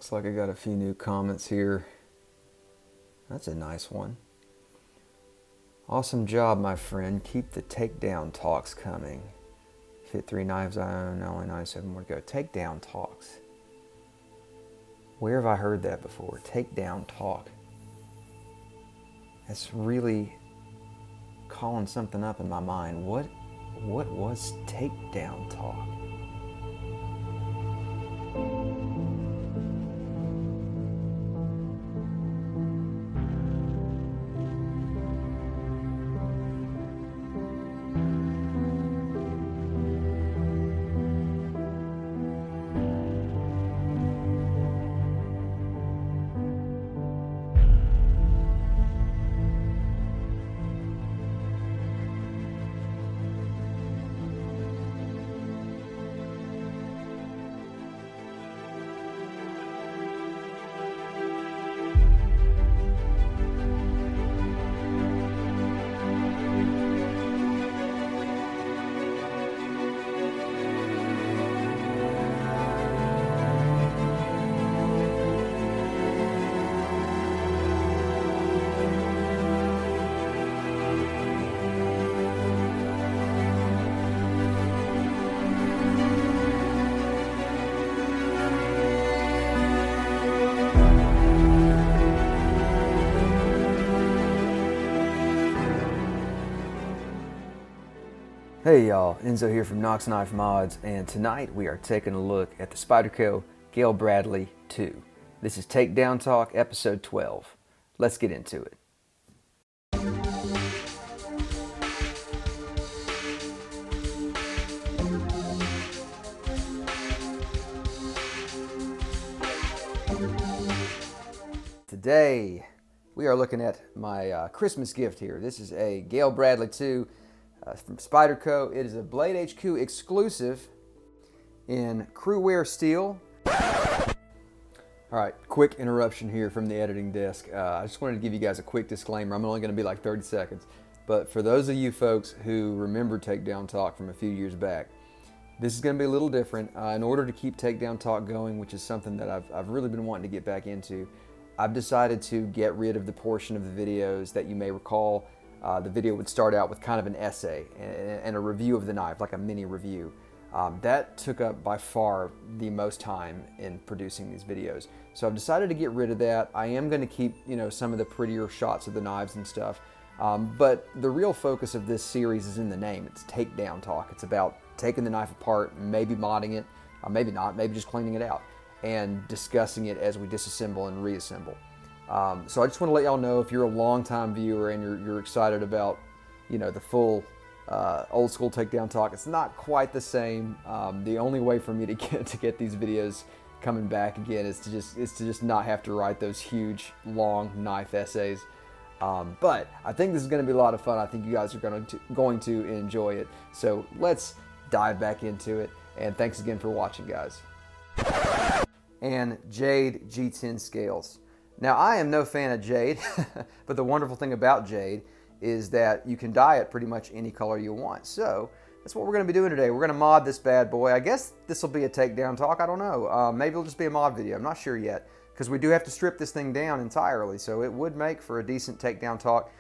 Looks like I got a few new comments here. That's a nice one. Awesome job, my friend. Keep the takedown talks coming. Fit 3 knives I own, only 97 more to go. Takedown talks. Where have I heard that before? Takedown talk. That's really calling something up in my mind. What was takedown talk? Hey y'all, Enzo here from Knox Knife Mods, and tonight we are taking a look at the Spyderco Gayle Bradley 2. This is Takedown Talk, episode 12. Let's get into it. Today, we are looking at my Christmas gift here. This is a Gayle Bradley 2. From Spyderco. It is a BladeHQ exclusive in Cru-Wear steel. Alright, quick interruption here from the editing desk. I just wanted to give you guys a quick disclaimer. I'm only going to be like 30 seconds. But for those of you folks who remember Takedown Talk from a few years back, this is going to be a little different. In order to keep Takedown Talk going, which is something that I've really been wanting to get back into, I've decided to get rid of the portion of the videos that you may recall. The video would start out with kind of an essay and a review of the knife, like a mini review. That took up by far the most time in producing these videos. So I've decided to get rid of that. I am going to keep, some of the prettier shots of the knives and stuff. But the real focus of this series is in the name. It's Takedown Talk. It's about taking the knife apart, maybe modding it, maybe not, maybe just cleaning it out, and discussing it as we disassemble and reassemble. So I just want to let y'all know, if you're a long-time viewer and you're excited about, the full old school Takedown Talk, it's not quite the same. The only way for me to get these videos coming back again is to just not have to write those huge, long knife essays. But I think this is going to be a lot of fun. I think you guys are going to enjoy it. So let's dive back into it. And thanks again for watching, guys. And Jade G10 scales. Now, I am no fan of jade, but the wonderful thing about jade is that you can dye it pretty much any color you want. So that's what we're going to be doing today. We're going to mod this bad boy. I guess this will be a takedown talk. I don't know. Maybe it'll just be a mod video. I'm not sure yet, because we do have to strip this thing down entirely. So it would make for a decent takedown talk.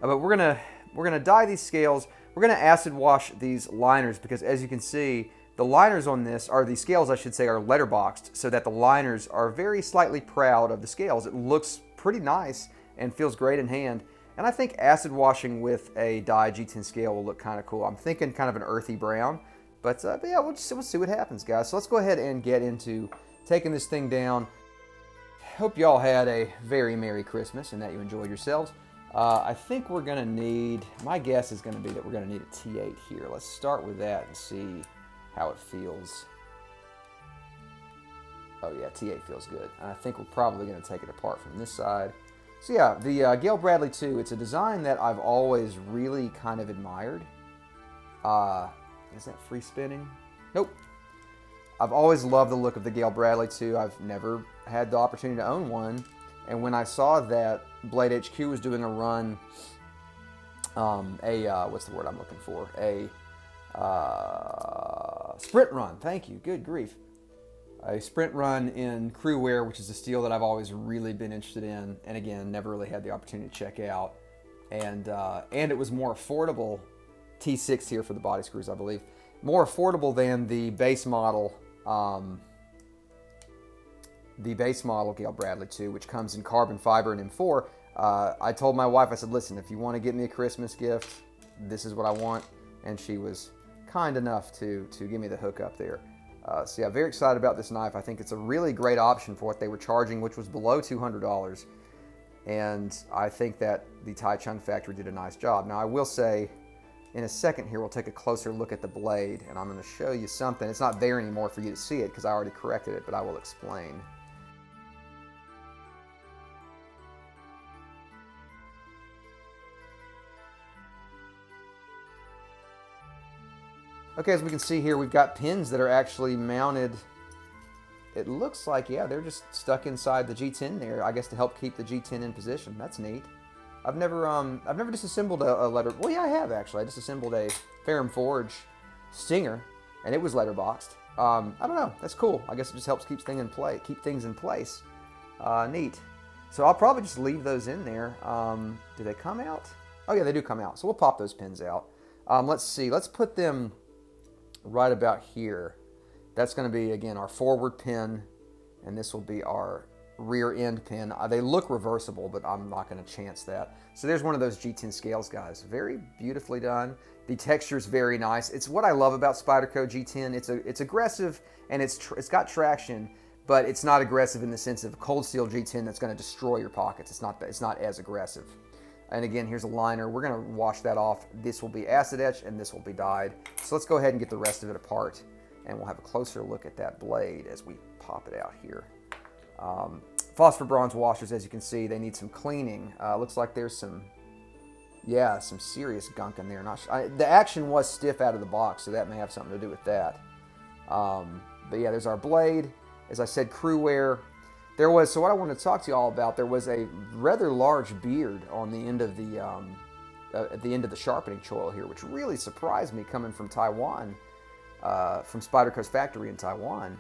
But we're gonna dye these scales. We're going to acid wash these liners, because as you can see, the liners on this, or the scales I should say, are letterboxed, so that the liners are very slightly proud of the scales. It looks pretty nice and feels great in hand. And I think acid washing with a dye G10 scale will look kind of cool. I'm thinking kind of an earthy brown, but yeah, we'll see what happens, guys. So let's go ahead and get into taking this thing down. Hope y'all had a very Merry Christmas and that you enjoyed yourselves. I think we're gonna need, my guess is gonna be that we're gonna need a T8 here. Let's start with that and see how it feels. Oh yeah, T8 feels good. And I think we're probably going to take it apart from this side. So yeah, the Gayle Bradley 2, it's a design that I've always really kind of admired. Is that free spinning? Nope. I've always loved the look of the Gayle Bradley 2. I've never had the opportunity to own one. And when I saw that BladeHQ was doing a run, what's the word I'm looking for? Sprint run, thank you, good grief. a sprint run in Cru-Wear, which is a steel that I've always really been interested in, and again, never really had the opportunity to check out. And it was more affordable, T6 here for the body screws, I believe, more affordable than the base model Gayle Bradley 2, which comes in carbon fiber and M4. I told my wife, I said, listen, if you want to get me a Christmas gift, this is what I want. And she was kind enough to give me the hookup there. So yeah, very excited about this knife. I think it's a really great option for what they were charging, which was below $200. And I think that the Tai Chung factory did a nice job. Now I will say, in a second here, we'll take a closer look at the blade, and I'm going to show you something. It's not there anymore for you to see it because I already corrected it, but I will explain. Okay, as we can see here, we've got pins that are actually mounted. It looks like, yeah, they're just stuck inside the G10 there, I guess to help keep the G10 in position. That's neat. I've never disassembled a letter. Well, yeah, I have actually. I disassembled a Ferrum Forge Stinger, and it was letterboxed. I don't know. That's cool. I guess it just helps keep things in place. Neat. So I'll probably just leave those in there. Do they come out? Oh yeah, they do come out. So we'll pop those pins out. Let's see. Let's put them right about here. That's going to be, again, our forward pin, and this will be our rear end pin. They look reversible, but I'm not going to chance that. So there's one of those G10 scales, guys. Very beautifully done. The texture is very nice. It's what I love about Spyderco G10. It's aggressive, and it's got traction, but it's not aggressive in the sense of cold steel G10 that's going to destroy your pockets. It's not as aggressive. And again, here's a liner. We're going to wash that off. This will be acid etched, and this will be dyed. So let's go ahead and get the rest of it apart, and we'll have a closer look at that blade as we pop it out here. Phosphor bronze washers, as you can see, they need some cleaning. Looks like there's some serious gunk in there. The action was stiff out of the box, so that may have something to do with that. But yeah, there's our blade. As I said, Cru-Wear. So what I wanted to talk to you all about, there was a rather large beard on the end of at the end of the sharpening choil here, which really surprised me coming from Taiwan, from Spyderco's factory in Taiwan.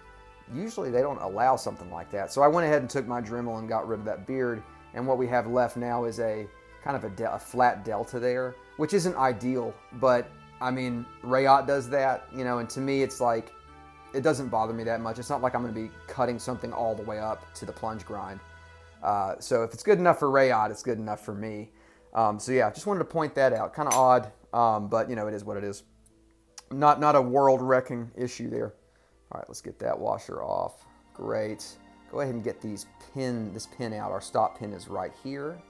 Usually they don't allow something like that. So I went ahead and took my Dremel and got rid of that beard, and what we have left now is a kind of a flat delta there, which isn't ideal, but I mean, Rayot does that, you know, and to me it's like, it doesn't bother me that much. It's not like I'm going to be cutting something all the way up to the plunge grind. So if it's good enough for Rayot, it's good enough for me. So yeah, just wanted to point that out. Kind of odd, but you know, it is what it is. Not a world-wrecking issue there. All right, let's get that washer off. Great. Go ahead and get this pin out. Our stop pin is right here.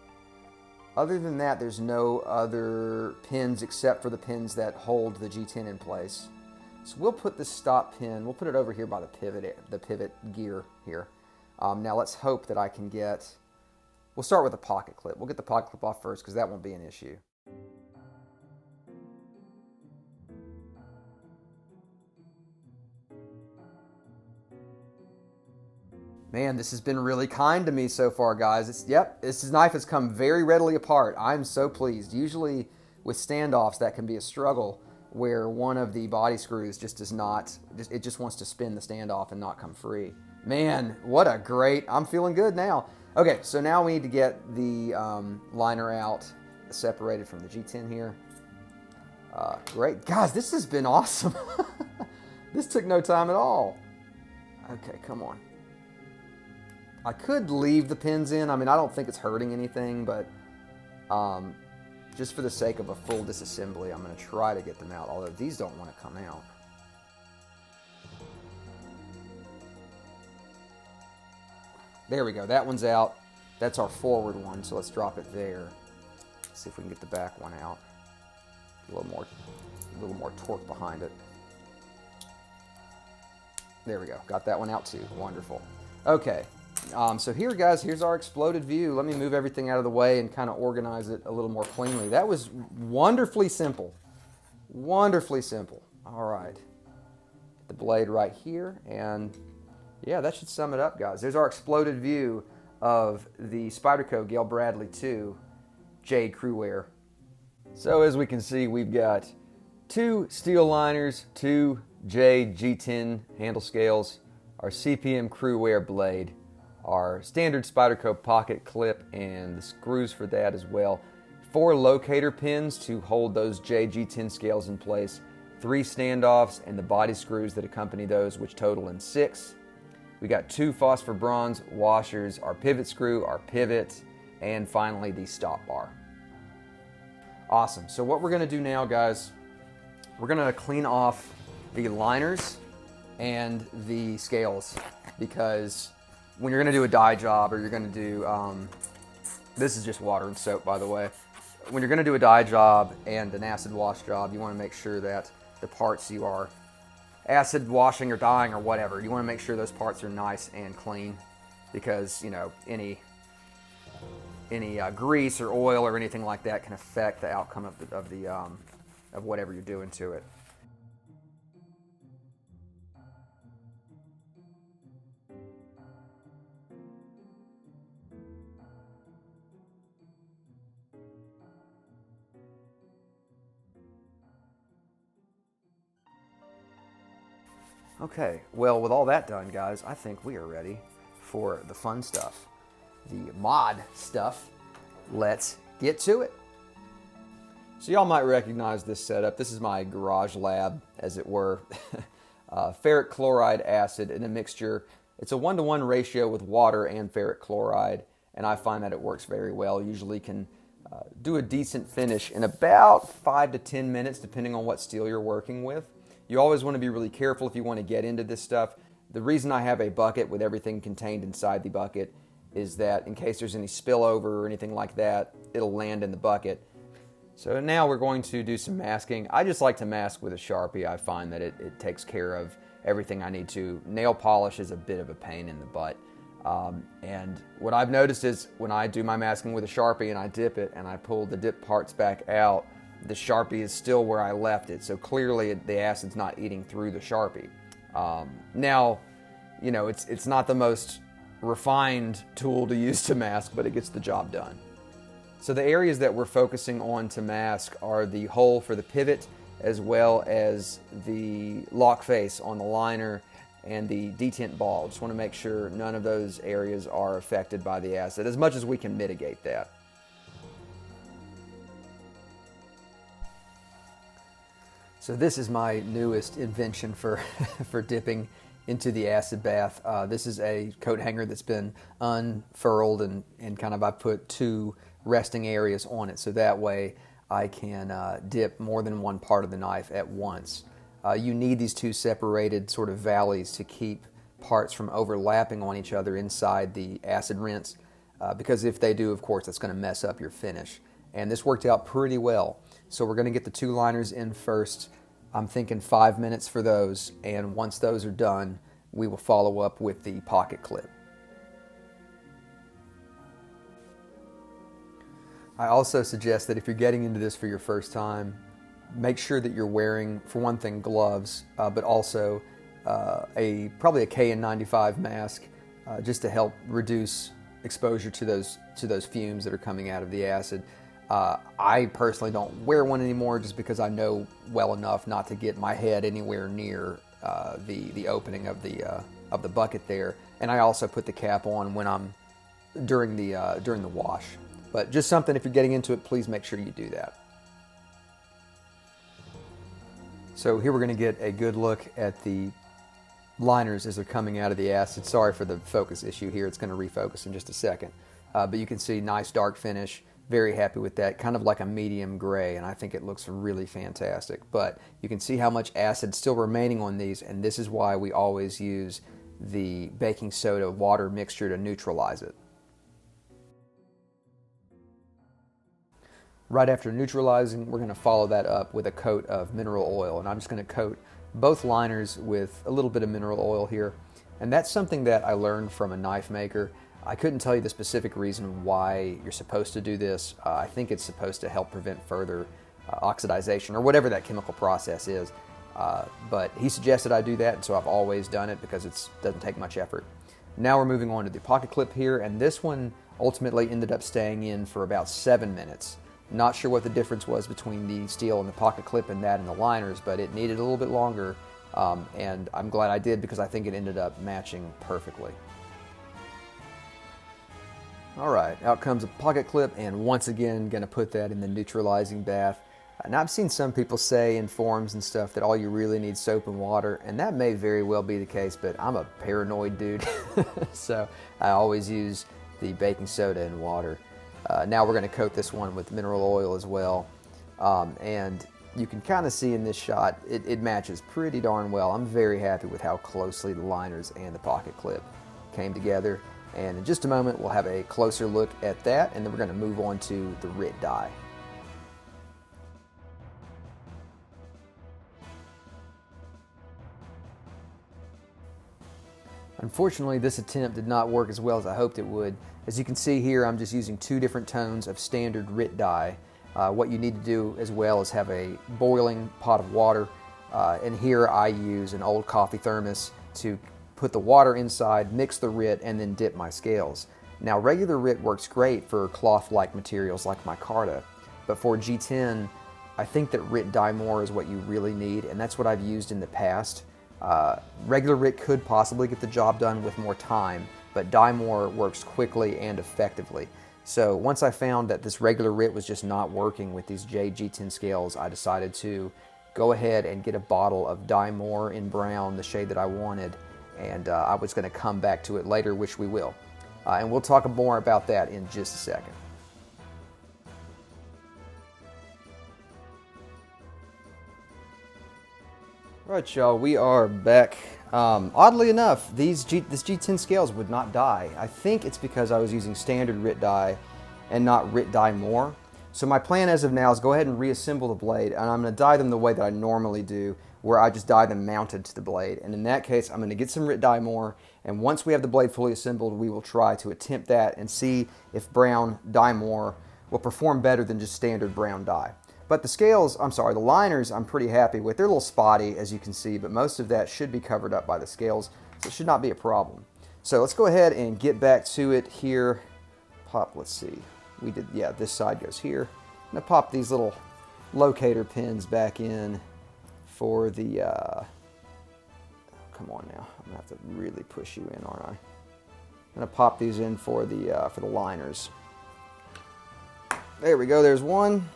Other than that, there's no other pins except for the pins that hold the G10 in place. So we'll put the stop pin, we'll put it over here by the pivot gear here. Now let's hope that I can we'll start with the pocket clip. We'll get the pocket clip off first because that won't be an issue. Man, this has been really kind to me so far, guys. This knife has come very readily apart. I'm so pleased. Usually with standoffs, that can be a struggle, where one of the body screws just does not, it just wants to spin the standoff and not come free. Man, I'm feeling good now. Okay, so now we need to get the liner out, separated from the G10 here. Great. Guys, this has been awesome. This took no time at all. Okay, come on. I could leave the pins in. I mean, I don't think it's hurting anything, but just for the sake of a full disassembly, I'm going to try to get them out, although these don't want to come out. There we go. That one's out. That's our forward one, so let's drop it there. See if we can get the back one out. A little more torque behind it. There we go. Got that one out too. Wonderful. Okay. So here, guys, here's our exploded view. Let me move everything out of the way and kind of organize it a little more cleanly. That was wonderfully simple. Wonderfully simple. All right. The blade right here, and yeah, that should sum it up, guys. There's our exploded view of the Spyderco Gayle Bradley 2 Jade Cru-Wear. So as we can see, we've got 2 steel liners, 2 Jade G10 handle scales, our CPM Cru-Wear blade, our standard Spyderco pocket clip, and the screws for that as well. 4 locator pins to hold those jade G10 scales in place, 3 standoffs, and the body screws that accompany those, which total in 6. We got 2 phosphor bronze washers, our pivot screw, our pivot, and finally the stop bar. Awesome. So what we're going to do now, guys, we're going to clean off the liners and the scales, because when you're going to do a dye job, or you're going to do, this is just water and soap, by the way. When you're going to do a dye job and an acid wash job, you want to make sure that the parts you are acid washing or dyeing or whatever, you want to make sure those parts are nice and clean, because, you know, any grease or oil or anything like that can affect the outcome of whatever you're doing to it. Okay, well, with all that done, guys, I think we are ready for the fun stuff, the mod stuff. Let's get to it. So y'all might recognize this setup. This is my garage lab, as it were. Ferric chloride acid in a mixture. It's a 1-to-1 ratio with water and ferric chloride, and I find that it works very well. Usually can do a decent finish in about 5 to 10 minutes, depending on what steel you're working with. You always want to be really careful if you want to get into this stuff. The reason I have a bucket with everything contained inside the bucket is that in case there's any spillover or anything like that, it'll land in the bucket. So now we're going to do some masking. I just like to mask with a Sharpie. I find that it takes care of everything I need to. Nail polish is a bit of a pain in the butt. And what I've noticed is when I do my masking with a Sharpie and I dip it and I pull the dip parts back out, the Sharpie is still where I left it. So clearly the acid's not eating through the Sharpie. Now, you know, it's not the most refined tool to use to mask, but it gets the job done. So the areas that we're focusing on to mask are the hole for the pivot, as well as the lock face on the liner and the detent ball. Just want to make sure none of those areas are affected by the acid, as much as we can mitigate that. So this is my newest invention for dipping into the acid bath. This is a coat hanger that's been unfurled and kind of I put 2 resting areas on it, so that way I can dip more than one part of the knife at once. You need these 2 separated sort of valleys to keep parts from overlapping on each other inside the acid rinse, because if they do, of course, that's going to mess up your finish. And this worked out pretty well. So we're going to get the 2 liners in first. I'm thinking 5 minutes for those, and once those are done, we will follow up with the pocket clip. I also suggest that if you're getting into this for your first time, make sure that you're wearing, for one thing, gloves, but also probably a KN95 mask, just to help reduce exposure to those fumes that are coming out of the acid. I personally don't wear one anymore, just because I know well enough not to get my head anywhere near the opening of the bucket there, and I also put the cap on when I'm during the wash. But just something, if you're getting into it, please make sure you do that. So here we're going to get a good look at the liners as they're coming out of the acid. Sorry for the focus issue here. It's going to refocus in just a second. But you can see nice dark finish. Very happy with that. Kind of like a medium gray, and I think it looks really fantastic. But you can see how much acid still remaining on these, and this is why we always use the baking soda water mixture to neutralize it. Right after neutralizing, we're going to follow that up with a coat of mineral oil, and I'm just going to coat both liners with a little bit of mineral oil here. And that's something that I learned from a knife maker. I couldn't tell you the specific reason why you're supposed to do this. I think it's supposed to help prevent further oxidization or whatever that chemical process is. But he suggested I do that, and so I've always done it because it doesn't take much effort. Now we're moving on to the pocket clip here, and this one ultimately ended up staying in for about 7 minutes. Not sure what the difference was between the steel and the pocket clip and that and the liners, but it needed a little bit longer, And I'm glad I did because I think it ended up matching perfectly. All right, out comes a pocket clip, and once again, going to put that in the neutralizing bath. Now, I've seen some people say in forums and stuff that all you really need is soap and water, and that may very well be the case, but I'm a paranoid dude, so I always use the baking soda and water. Now we're going to coat this one with mineral oil as well, and you can kind of see in this shot, it matches pretty darn well. I'm very happy with how closely the liners and the pocket clip came together, and in just a moment we'll have a closer look at that, and then we're going to move on to the RIT dye. Unfortunately, this attempt did not work as well as I hoped it would. As you can see here, I'm just using 2 different tones of standard RIT dye. What you need to do as well is have a boiling pot of water, and here I use an old coffee thermos to put the water inside, mix the RIT, and then dip my scales. Now, regular RIT works great for cloth-like materials like micarta, but for G10, I think that RIT dye more is what you really need, and that's what I've used in the past. Regular RIT could possibly get the job done with more time, but dye more works quickly and effectively. So once I found that this regular RIT was just not working with these Jade G10 scales, I decided to go ahead and get a bottle of Dye More in brown, the shade that I wanted, and I was going to come back to it later, which we will. And we'll talk more about that in just a second. All right, y'all, we are back. Oddly enough, this G10 scales would not dye. I think it's because I was using standard RIT dye and not RIT dye more. So my plan as of now is go ahead and reassemble the blade, and I'm going to dye them the way that I normally do, where I just dye them mounted to the blade. And in that case, I'm going to get some RIT dye more, and once we have the blade fully assembled, we will try to attempt that and see if brown dye more will perform better than just standard brown dye. But the liners I'm pretty happy with. They're a little spotty, as you can see, but most of that should be covered up by the scales, so it should not be a problem. So let's go ahead and get back to it here. Let's see. This side goes here. I'm gonna pop these little locator pins back in for the, come on now. I'm gonna have to really push you in, aren't I? I'm gonna pop these in for the liners. There we go, there's one.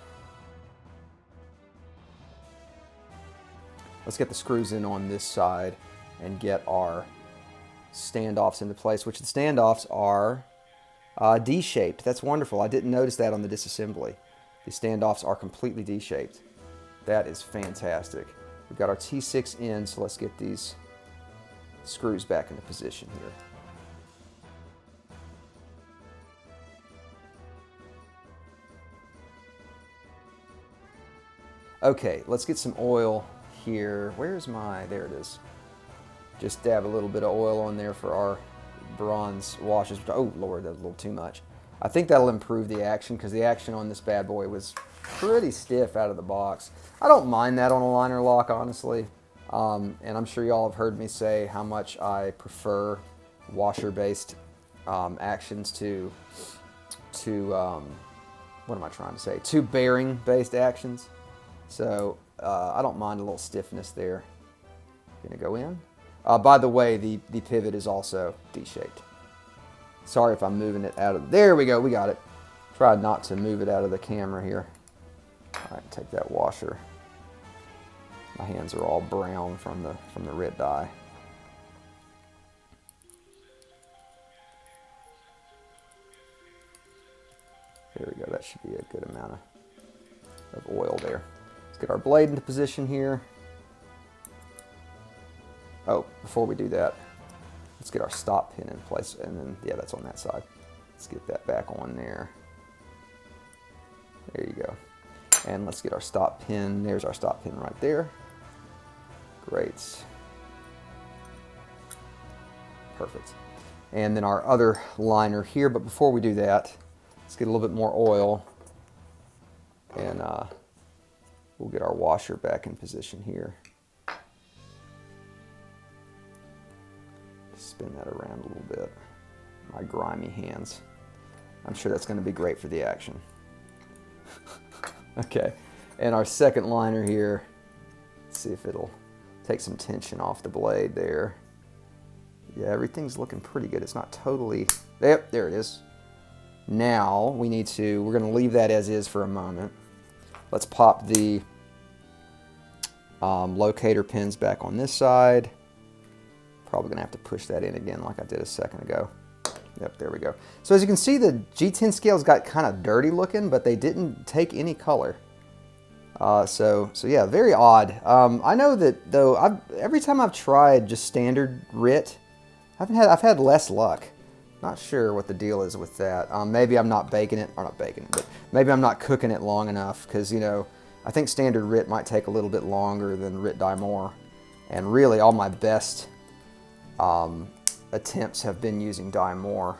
Let's get the screws in on this side and get our standoffs into place, which the standoffs are D-shaped. That's wonderful. I didn't notice that on the disassembly. The standoffs are completely D-shaped. That is fantastic. We've got our T6 in, so let's get these screws back into position here. Okay, let's get some oil here. There it is. Just dab a little bit of oil on there for our bronze washes. Oh Lord, that was a little too much. I think that'll improve the action because the action on this bad boy was pretty stiff out of the box. I don't mind that on a liner lock, honestly. And I'm sure y'all have heard me say how much I prefer washer-based actions to what am I trying to say? To bearing-based actions. So I don't mind a little stiffness there. Gonna go in. By the way, the pivot is also D-shaped. Sorry if I'm moving it out of, there we go, we got it. Tried not to move it out of the camera here. All right, take that washer. My hands are all brown from the RIT dye. There we go, that should be a good amount of oil there. Let's get our blade into position here. Oh, before we do that, let's get our stop pin in place, and then, yeah, that's on that side. Let's get that back on there. There you go. And let's get our stop pin. There's our stop pin right there. Great. Perfect. And then our other liner here, but before we do that, let's get a little bit more oil, and we'll get our washer back in position here. Spin that around a little bit. My grimy hands. I'm sure that's going to be great for the action. Okay, and our second liner here, let's see if it'll take some tension off the blade there. Yeah, everything's looking pretty good. It's not totally, yep, there it is. Now we're gonna leave that as is for a moment. Let's pop the locator pins back on this side. Probably gonna have to push that in again like I did a second ago. Yep, there we go. So as you can see, the G10 scales got kind of dirty looking, but they didn't take any color. So yeah, very odd. I know that though, every time I've tried just standard RIT, I've had less luck. Not sure what the deal is with that. Maybe I'm not baking it, or not baking it, but maybe I'm not cooking it long enough, because, you know, I think standard RIT might take a little bit longer than RIT Die More. And really all my best attempts have been using Die More.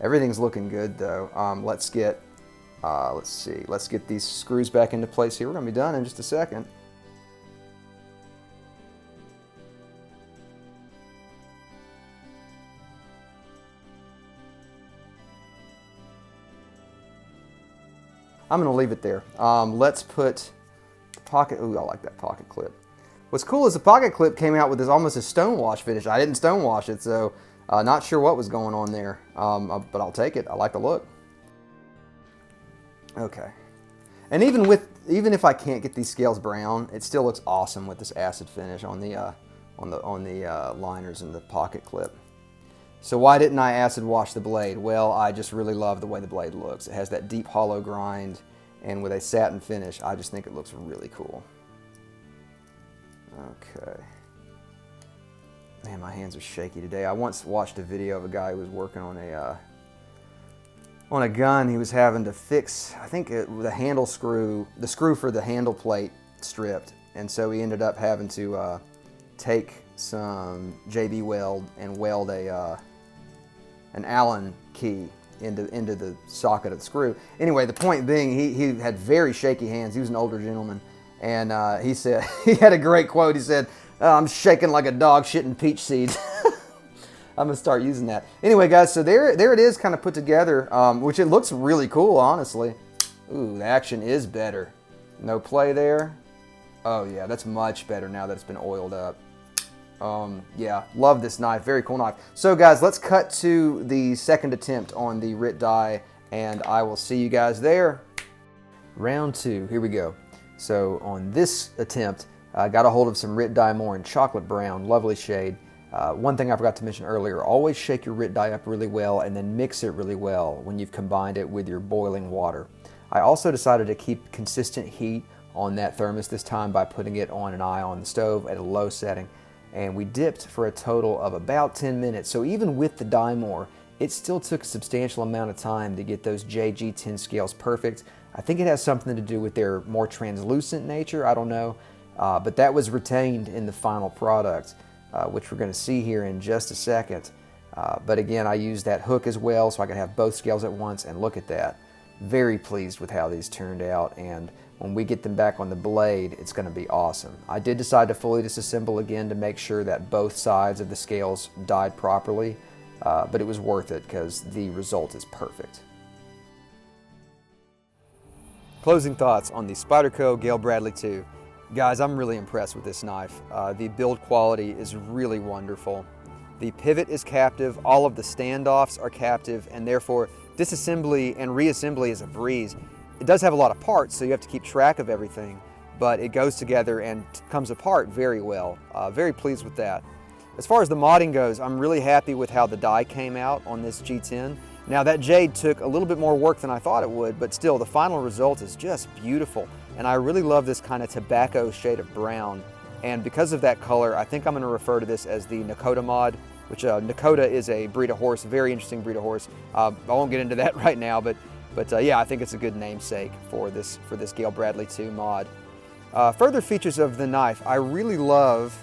Everything's looking good though. Let's get these screws back into place here. We're gonna be done in just a second. I'm gonna leave it there. Let's put the pocket, ooh, I like that pocket clip. What's cool is the pocket clip came out with this almost a stonewash finish. I didn't stonewash it, so not sure what was going on there, but I'll take it. I like the look. Okay, and even if I can't get these scales brown, it still looks awesome with this acid finish on the liners and the pocket clip. So why didn't I acid wash the blade? Well, I just really love the way the blade looks. It has that deep hollow grind, and with a satin finish, I just think it looks really cool. Okay. Man, my hands are shaky today. I once watched a video of a guy who was working on a gun. He was having to fix, I think, the handle screw, the screw for the handle plate stripped, and so he ended up having to take some JB weld and weld an Allen key into the socket of the screw. Anyway, the point being, he had very shaky hands. He was an older gentleman, and he said, he had a great quote. He said, "I'm shaking like a dog shitting peach seeds." I'm gonna start using that. Anyway, guys, so there it is, kind of put together, which it looks really cool, honestly. Ooh, the action is better. No play there. Oh yeah, that's much better now that it's been oiled up. Yeah, love this knife. Very cool knife. So guys, let's cut to the second attempt on the RIT die, and I will see you guys there. Round two, here we go. So on this attempt, I got a hold of some RIT Die More in chocolate brown, lovely shade. One thing I forgot to mention earlier, always shake your RIT die up really well and then mix it really well when you've combined it with your boiling water. I also decided to keep consistent heat on that thermos this time by putting it on an eye on the stove at a low setting. And we dipped for a total of about 10 minutes. So even with the Die More, it still took a substantial amount of time to get those G10 scales perfect. I think it has something to do with their more translucent nature, I don't know. But that was retained in the final product, which we're gonna see here in just a second. But again, I used that hook as well so I could have both scales at once, and look at that. Very pleased with how these turned out, and when we get them back on the blade, it's gonna be awesome. I did decide to fully disassemble again to make sure that both sides of the scales died properly, but it was worth it because the result is perfect. Closing thoughts on the Spyderco Gayle Bradley 2. Guys, I'm really impressed with this knife. The build quality is really wonderful. The pivot is captive, all of the standoffs are captive, and therefore disassembly and reassembly is a breeze. It does have a lot of parts, so you have to keep track of everything, but it goes together and comes apart very well. Very pleased with that. As far as the modding goes, I'm really happy with how the die came out on this G10. Now that jade took a little bit more work than I thought it would, but still the final result is just beautiful. And I really love this kind of tobacco shade of brown. And because of that color, I think I'm gonna refer to this as the Nakota mod, which Nakota is a breed of horse, a very interesting breed of horse. I won't get into that right now, but yeah, I think it's a good namesake for this Gayle Bradley 2 mod. Further features of the knife, I really love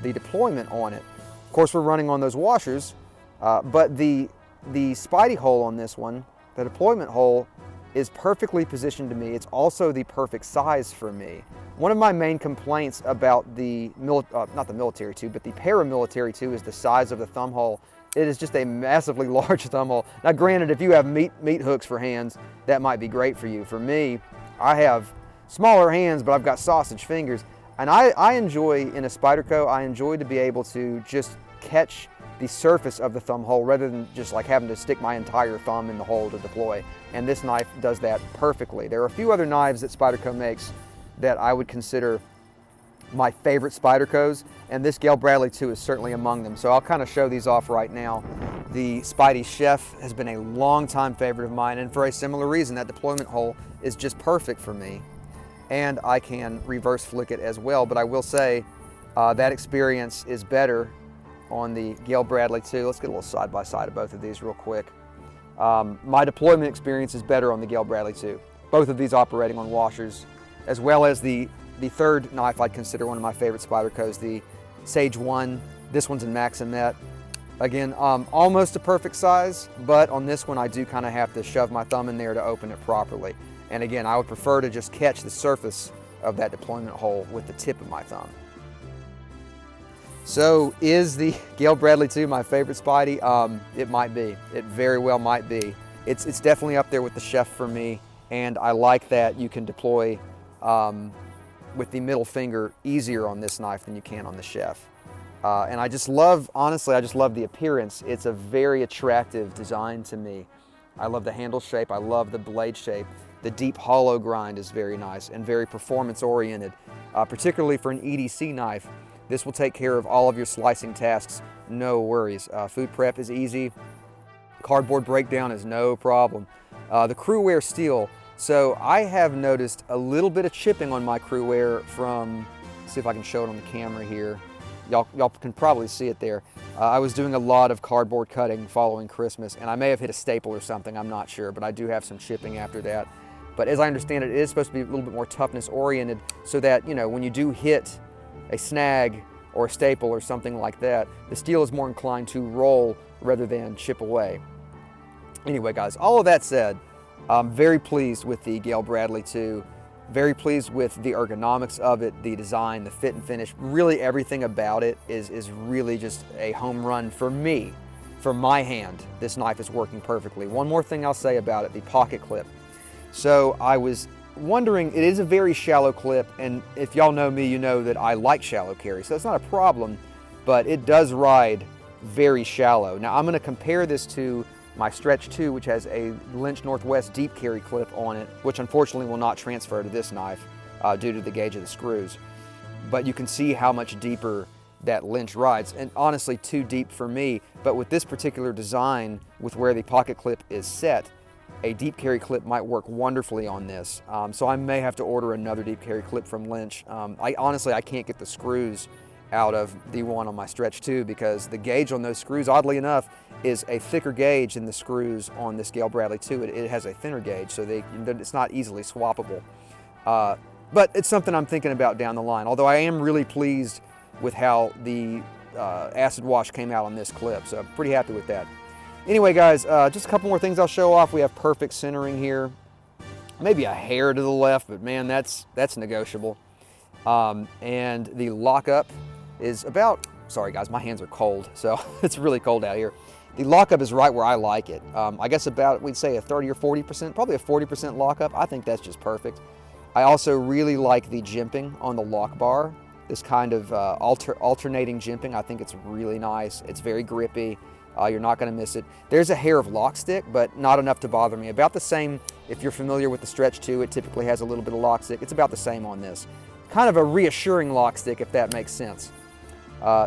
the deployment on it. Of course, we're running on those washers, but the Spidey hole on this one, the deployment hole, is perfectly positioned to me. It's also the perfect size for me. One of my main complaints about the, not the military tube, but the paramilitary tube is the size of the thumb hole. It is just a massively large thumb hole. Now granted, if you have meat hooks for hands, that might be great for you. For me, I have smaller hands, but I've got sausage fingers. And I enjoy, in a Spyderco, I enjoy to be able to just catch the surface of the thumb hole rather than just like having to stick my entire thumb in the hole to deploy. And this knife does that perfectly. There are a few other knives that Spyderco makes that I would consider my favorite Spydercos, and this Gayle Bradley 2 is certainly among them. So I'll kind of show these off right now. The Spydie Chef has been a long time favorite of mine, and for a similar reason, that deployment hole is just perfect for me. And I can reverse flick it as well, but I will say that experience is better on the Gayle Bradley 2. Let's get a little side by side of both of these real quick. My deployment experience is better on the Gayle Bradley 2. Both of these operating on washers, as well as the third knife I'd consider one of my favorite Spydercos, the Sage 1. This one's in Maximet. Again, almost a perfect size, but on this one I do kind of have to shove my thumb in there to open it properly. And again, I would prefer to just catch the surface of that deployment hole with the tip of my thumb. So is the Gayle Bradley 2 my favorite Spydie? It might be. It very well might be. It's definitely up there with the Chef for me, and I like that you can deploy with the middle finger easier on this knife than you can on the Chef. And I just love, honestly, I just love the appearance. It's a very attractive design to me. I love the handle shape, I love the blade shape. The deep hollow grind is very nice and very performance oriented, particularly for an EDC knife. This will take care of all of your slicing tasks, no worries. Food prep is easy. Cardboard breakdown is no problem. The Cru-Wear steel. So I have noticed a little bit of chipping on my Cru-Wear from, let's see if I can show it on the camera here. Y'all can probably see it there. I was doing a lot of cardboard cutting following Christmas, and I may have hit a staple or something, I'm not sure, but I do have some chipping after that. But as I understand it, it is supposed to be a little bit more toughness oriented so that, you know, when you do hit a snag or a staple or something like that, the steel is more inclined to roll rather than chip away. Anyway, guys, all of that said, I'm very pleased with the Gayle Bradley 2. Very pleased with the ergonomics of it, the design, the fit and finish. Really everything about it is really just a home run for me. For my hand, this knife is working perfectly. One more thing I'll say about it, the pocket clip. So I was wondering, it is a very shallow clip, and if y'all know me, you know that I like shallow carry, so that's not a problem, but it does ride very shallow. Now I'm gonna compare this to my Stretch 2, which has a Lynch Northwest deep carry clip on it, which unfortunately will not transfer to this knife due to the gauge of the screws. But you can see how much deeper that Lynch rides, and honestly too deep for me. But with this particular design, with where the pocket clip is set, a deep carry clip might work wonderfully on this. So I may have to order another deep carry clip from Lynch. I can't get the screws out of the one on my Stretch 2 because the gauge on those screws, oddly enough, is a thicker gauge than the screws on this Gayle Bradley 2. It has a thinner gauge, so it's not easily swappable. But it's something I'm thinking about down the line, although I am really pleased with how the acid wash came out on this clip, so I'm pretty happy with that. Anyway, guys, just a couple more things I'll show off. We have perfect centering here. Maybe a hair to the left, but man, that's negotiable. And the lockup is about, sorry guys, my hands are cold, so it's really cold out here. The lockup is right where I like it. I guess about, we'd say a 30 or 40%, probably a 40% lockup. I think that's just perfect. I also really like the jimping on the lock bar. This kind of alternating jimping, I think it's really nice. It's very grippy. You're not going to miss it. There's a hair of lock stick, but not enough to bother me. About the same, if you're familiar with the Stretch 2, it typically has a little bit of lock stick. It's about the same on this. Kind of a reassuring lock stick, if that makes sense.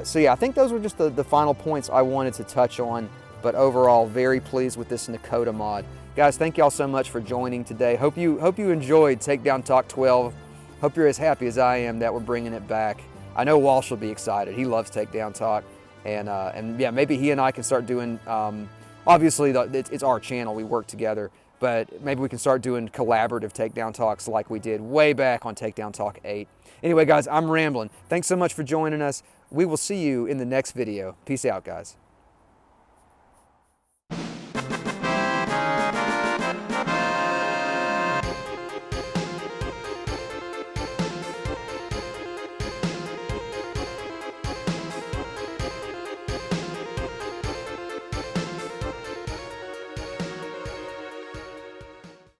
So yeah, I think those were just the final points I wanted to touch on, but overall, very pleased with this Nakota mod. Guys, thank y'all so much for joining today. Hope you enjoyed Takedown Talk 12. Hope you're as happy as I am that we're bringing it back. I know Walsh will be excited. He loves Takedown Talk. And yeah, maybe he and I can start doing, obviously it's our channel, we work together, but maybe we can start doing collaborative Takedown Talks like we did way back on Takedown Talk 8. Anyway, guys, I'm rambling. Thanks so much for joining us. We will see you in the next video. Peace out, guys.